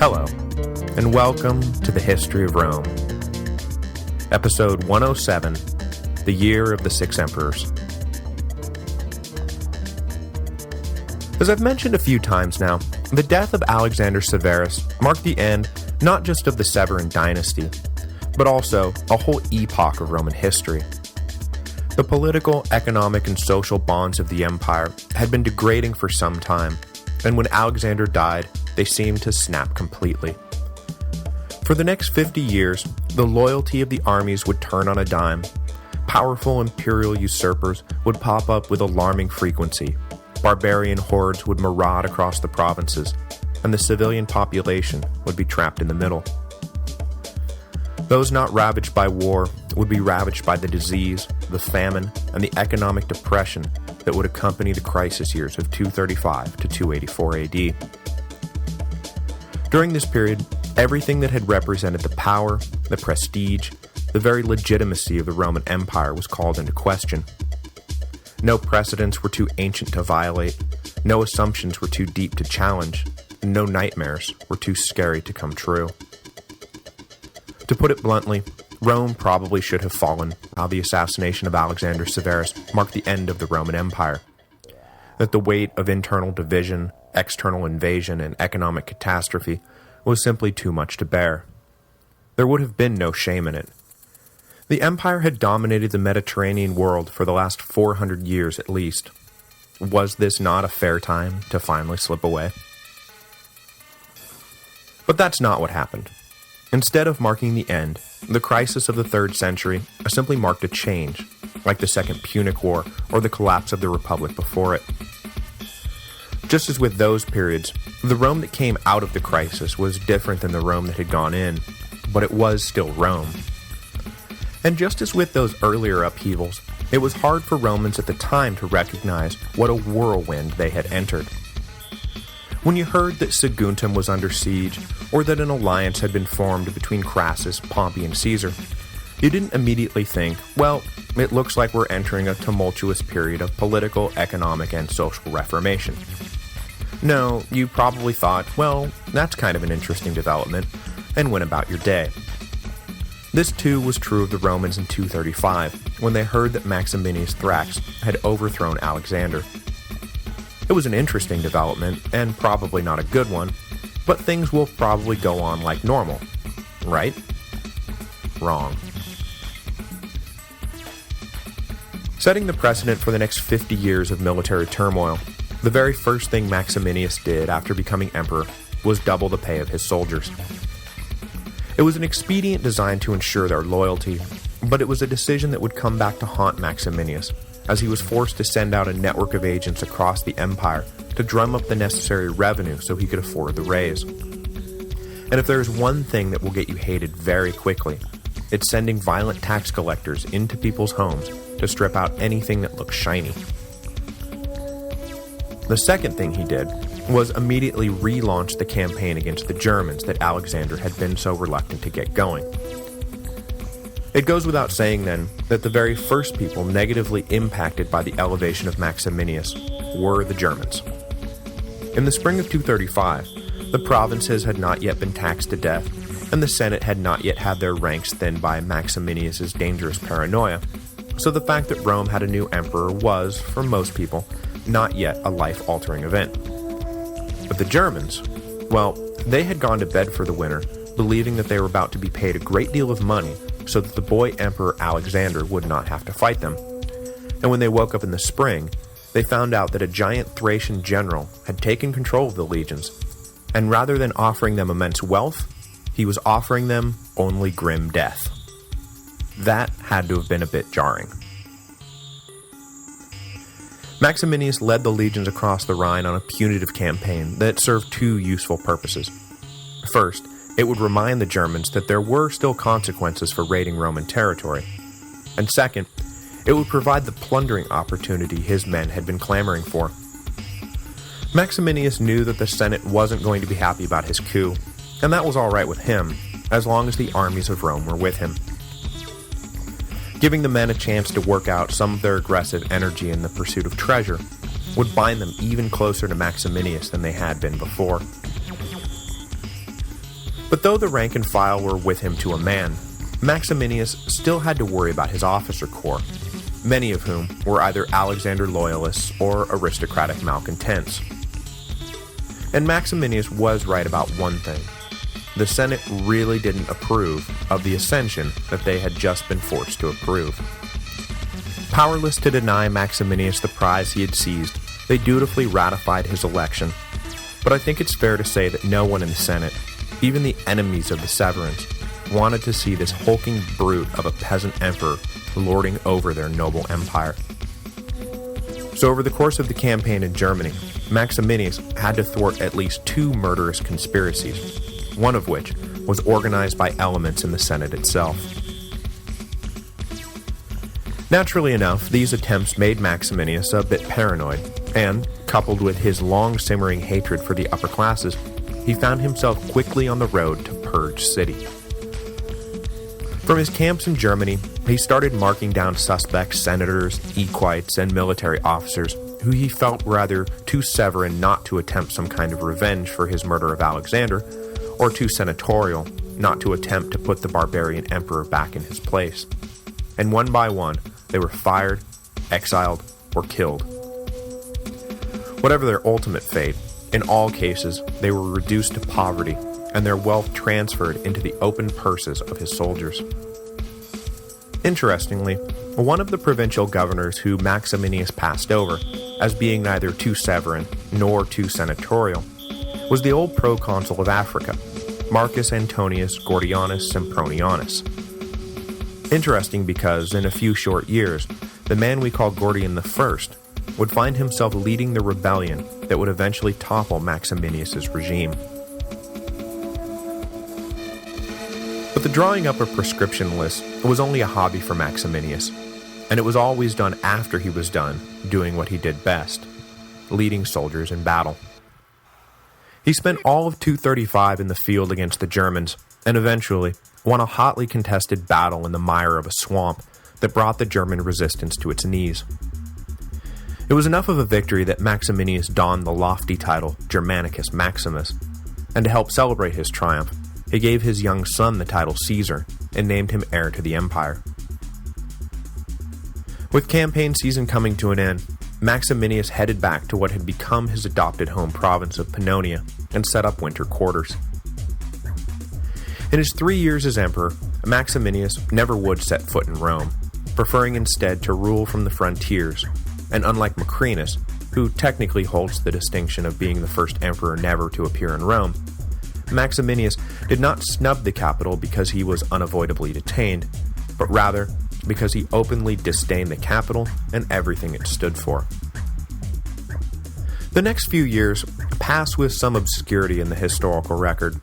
Hello, and welcome to the History of Rome. Episode 107, The Year of the Six Emperors. As I've mentioned a few times now, the death of Alexander Severus marked the end not just of the Severan dynasty, but also a whole epoch of Roman history. The political, economic, and social bonds of the empire had been degrading for some time, and when Alexander died, they seemed to snap completely. For the next 50 years, the loyalty of the armies would turn on a dime. Powerful imperial usurpers would pop up with alarming frequency. Barbarian hordes would maraud across the provinces, and the civilian population would be trapped in the middle. Those not ravaged by war would be ravaged by the disease, the famine, and the economic depression that would accompany the crisis years of 235 to 284 AD. During this period, everything that had represented the power, the prestige, the very legitimacy of the Roman Empire was called into question. No precedents were too ancient to violate, no assumptions were too deep to challenge, and no nightmares were too scary to come true. To put it bluntly, Rome probably should have fallen while the assassination of Alexander Severus marked the end of the Roman Empire. That the weight of internal division, external invasion, and economic catastrophe was simply too much to bear. There would have been no shame in it. The empire had dominated the Mediterranean world for the last 400 years at least. Was this not a fair time to finally slip away? But that's not what happened. Instead of marking the end, the crisis of the 3rd century simply marked a change, like the Second Punic War or the collapse of the Republic before it. Just as with those periods, the Rome that came out of the crisis was different than the Rome that had gone in, but it was still Rome. And just as with those earlier upheavals, it was hard for Romans at the time to recognize what a whirlwind they had entered. When you heard that Saguntum was under siege, or that an alliance had been formed between Crassus, Pompey, and Caesar, you didn't immediately think, well, it looks like we're entering a tumultuous period of political, economic, and social reformation. No, you probably thought, well, that's kind of an interesting development, and went about your day. This too was true of the Romans in 235, when they heard that Maximinus Thrax had overthrown Alexander. It was an interesting development, and probably not a good one, but things will probably go on like normal, right? Wrong. Setting the precedent for the next 50 years of military turmoil, the very first thing Maximinus did after becoming emperor was double the pay of his soldiers. It was an expedient designed to ensure their loyalty, but it was a decision that would come back to haunt Maximinus, as he was forced to send out a network of agents across the empire to drum up the necessary revenue so he could afford the raise. And if there's one thing that will get you hated very quickly, it's sending violent tax collectors into people's homes to strip out anything that looks shiny. The second thing he did was immediately relaunch the campaign against the Germans that Alexander had been so reluctant to get going. It goes without saying, then, that the very first people negatively impacted by the elevation of Maximinus were the Germans. In the spring of 235, the provinces had not yet been taxed to death, and the Senate had not yet had their ranks thinned by Maximinius's dangerous paranoia, so the fact that Rome had a new emperor was, for most people, not yet a life-altering event. But the Germans, well, they had gone to bed for the winter, believing that they were about to be paid a great deal of money so that the boy Emperor Alexander would not have to fight them. And when they woke up in the spring, they found out that a giant Thracian general had taken control of the legions, and rather than offering them immense wealth, he was offering them only grim death. That had to have been a bit jarring. Maximinus led the legions across the Rhine on a punitive campaign that served two useful purposes. First, it would remind the Germans that there were still consequences for raiding Roman territory. And second, it would provide the plundering opportunity his men had been clamoring for. Maximinus knew that the Senate wasn't going to be happy about his coup, and that was alright with him, as long as the armies of Rome were with him. Giving the men a chance to work out some of their aggressive energy in the pursuit of treasure would bind them even closer to Maximinus than they had been before. But though the rank and file were with him to a man, Maximinius still had to worry about his officer corps, many of whom were either Alexander loyalists or aristocratic malcontents. And Maximinius was right about one thing. The Senate really didn't approve of the ascension that they had just been forced to approve. Powerless to deny Maximinius the prize he had seized, they dutifully ratified his election. But I think it's fair to say that no one in the Senate, even the enemies of the Severans, wanted to see this hulking brute of a peasant emperor lording over their noble empire. So over the course of the campaign in Germany, Maximinius had to thwart at least 2 murderous conspiracies, one of which was organized by elements in the Senate itself. Naturally enough, these attempts made Maximinius a bit paranoid, and, coupled with his long-simmering hatred for the upper classes, he found himself quickly on the road to Purge City. From his camps in Germany, he started marking down suspect senators, equites, and military officers who he felt rather too Severan not to attempt some kind of revenge for his murder of Alexander, or too senatorial not to attempt to put the barbarian emperor back in his place. And one by one, they were fired, exiled, or killed. Whatever their ultimate fate, in all cases, they were reduced to poverty, and their wealth transferred into the open purses of his soldiers. Interestingly, one of the provincial governors who Maximinius passed over, as being neither too Severan nor too senatorial, was the old proconsul of Africa, Marcus Antonius Gordianus Sempronianus. Interesting because, in a few short years, the man we call Gordian I would find himself leading the rebellion that would eventually topple Maximinius' regime. But the drawing up of prescription lists was only a hobby for Maximinius, and it was always done after he was done doing what he did best, leading soldiers in battle. He spent all of 235 in the field against the Germans, and eventually won a hotly contested battle in the mire of a swamp that brought the German resistance to its knees. It was enough of a victory that Maximinius donned the lofty title Germanicus Maximus, and to help celebrate his triumph, he gave his young son the title Caesar and named him heir to the empire. With campaign season coming to an end, Maximinius headed back to what had become his adopted home province of Pannonia and set up winter quarters. In his 3 years as emperor, Maximinius never would set foot in Rome, preferring instead to rule from the frontiers, and unlike Macrinus, who technically holds the distinction of being the first emperor never to appear in Rome, Maximinius did not snub the capital because he was unavoidably detained, but rather because he openly disdained the capital and everything it stood for. The next few years pass with some obscurity in the historical record.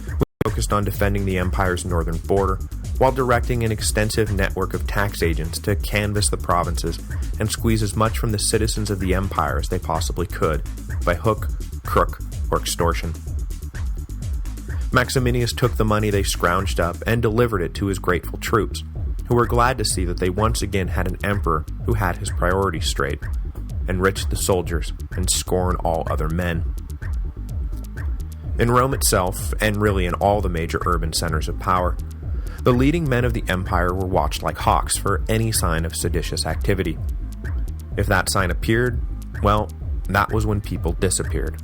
We focused on defending the empire's northern border, while directing an extensive network of tax agents to canvass the provinces and squeeze as much from the citizens of the empire as they possibly could, by hook, crook, or extortion. Maximinius took the money they scrounged up and delivered it to his grateful troops, who were glad to see that they once again had an emperor who had his priorities straight, enriched the soldiers, and scorned all other men. In Rome itself, and really in all the major urban centers of power, the leading men of the empire were watched like hawks for any sign of seditious activity. If that sign appeared, well, that was when people disappeared.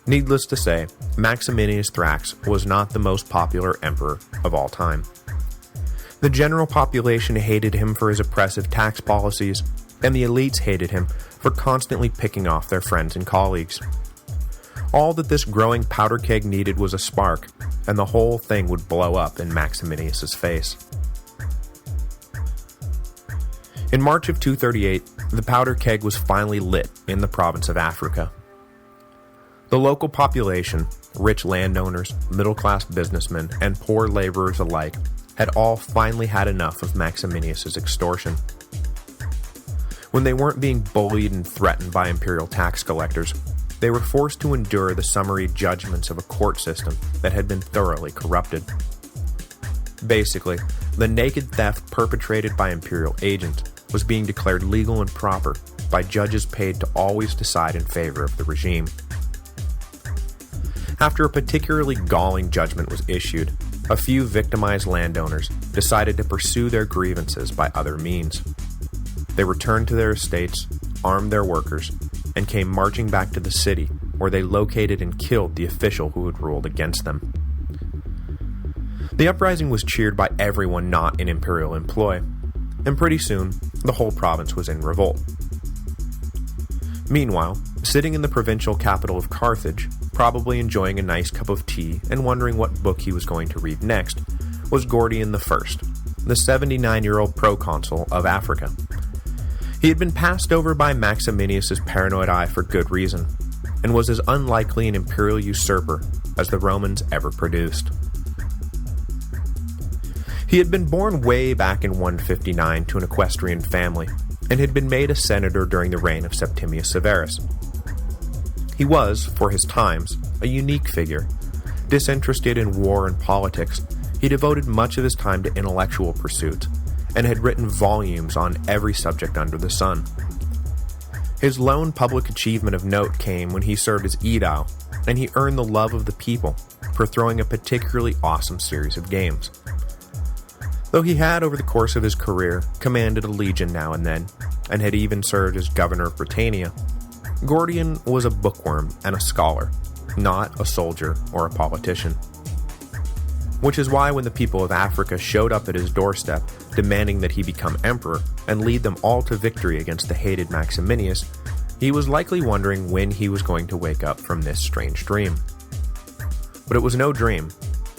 Needless to say, Maximinius Thrax was not the most popular emperor of all time. The general population hated him for his oppressive tax policies, and the elites hated him for constantly picking off their friends and colleagues. All that this growing powder keg needed was a spark, and the whole thing would blow up in Maximinius' face. In March of 238, the powder keg was finally lit in the province of Africa. The local population, rich landowners, middle-class businessmen, and poor laborers alike, had all finally had enough of Maximinius' extortion. When they weren't being bullied and threatened by imperial tax collectors, they were forced to endure the summary judgments of a court system that had been thoroughly corrupted. Basically, the naked theft perpetrated by imperial agents was being declared legal and proper by judges paid to always decide in favor of the regime. After a particularly galling judgment was issued, a few victimized landowners decided to pursue their grievances by other means. They returned to their estates, armed their workers, and came marching back to the city, where they located and killed the official who had ruled against them. The uprising was cheered by everyone not in imperial employ, and pretty soon, the whole province was in revolt. Meanwhile, sitting in the provincial capital of Carthage, probably enjoying a nice cup of tea and wondering what book he was going to read next, was Gordian I, the 79-year-old proconsul of Africa. He had been passed over by Maximinius' paranoid eye for good reason, and was as unlikely an imperial usurper as the Romans ever produced. He had been born way back in 159 to an equestrian family, and had been made a senator during the reign of Septimius Severus. He was, for his times, a unique figure. Disinterested in war and politics, he devoted much of his time to intellectual pursuits, and had written volumes on every subject under the sun. His lone public achievement of note came when he served as aedile, and he earned the love of the people for throwing a particularly awesome series of games. Though he had, over the course of his career, commanded a legion now and then, and had even served as governor of Britannia, Gordian was a bookworm and a scholar, not a soldier or a politician. Which is why when the people of Africa showed up at his doorstep demanding that he become emperor and lead them all to victory against the hated Maximinius, he was likely wondering when he was going to wake up from this strange dream. But it was no dream,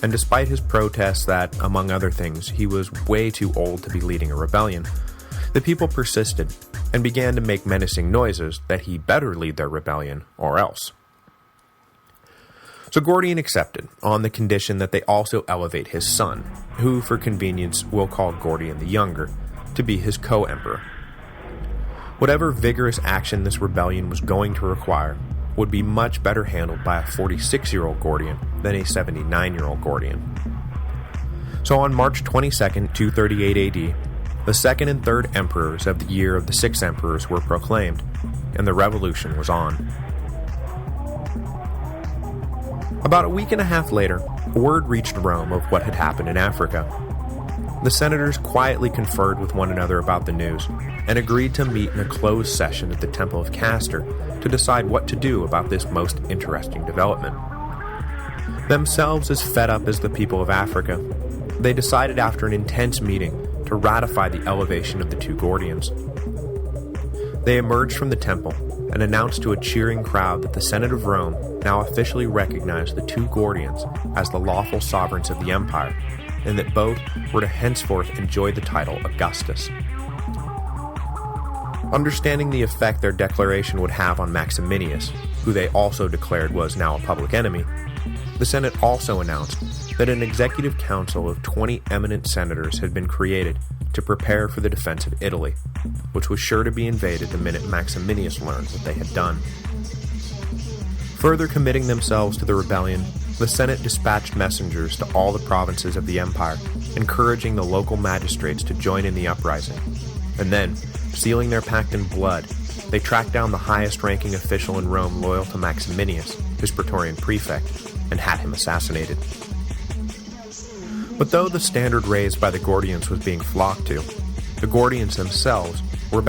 and despite his protests that, among other things, he was way too old to be leading a rebellion, the people persisted and began to make menacing noises that he better lead their rebellion or else. So Gordian accepted, on the condition that they also elevate his son, who for convenience we'll call Gordian the Younger, to be his co-emperor. Whatever vigorous action this rebellion was going to require would be much better handled by a 46-year-old Gordian than a 79-year-old Gordian. So on March 22nd, 238 AD, the second and third emperors of the year of the six emperors were proclaimed, and the revolution was on. About a week and a half later, word reached Rome of what had happened in Africa. The senators quietly conferred with one another about the news, and agreed to meet in a closed session at the Temple of Castor to decide what to do about this most interesting development. Themselves as fed up as the people of Africa, they decided after an intense meeting to ratify the elevation of the two Gordians. They emerged from the temple and announced to a cheering crowd that the Senate of Rome now officially recognized the two Gordians as the lawful sovereigns of the empire, and that both were to henceforth enjoy the title Augustus. Understanding the effect their declaration would have on Maximinius, who they also declared was now a public enemy, the Senate also announced that an executive council of 20 eminent senators had been created to prepare for the defense of Italy, which was sure to be invaded the minute Maximinius learned what they had done. Further committing themselves to the rebellion, the Senate dispatched messengers to all the provinces of the empire, encouraging the local magistrates to join in the uprising, and then, sealing their pact in blood, they tracked down the highest-ranking official in Rome loyal to Maximinius, his Praetorian prefect, and had him assassinated. But though the standard raised by the Gordians was being flocked to, the Gordians themselves were about